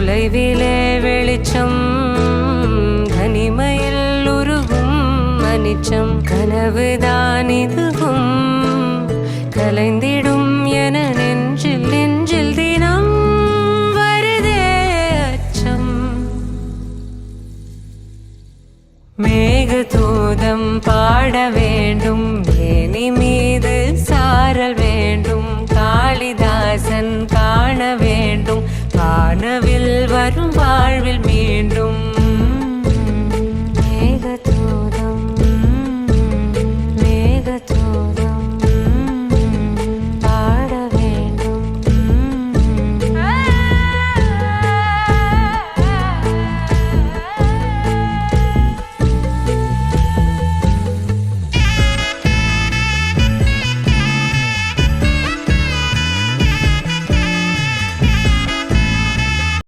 தொலைவிலே வெளிச்சம் தனிமையில் உருகும் அனிச்சம் கனவுதான் இதுவும் கலைந்திடும் என நெஞ்சில் நெஞ்சில் தினம் வருதே அச்சம். மேகதூதம் பாட வேண்டும் மேனி மீது சாரல் வேண்டும் காளிதாசன் காண வேண்டும் வானவில் வரும் வாழ்வில் மீண்டும்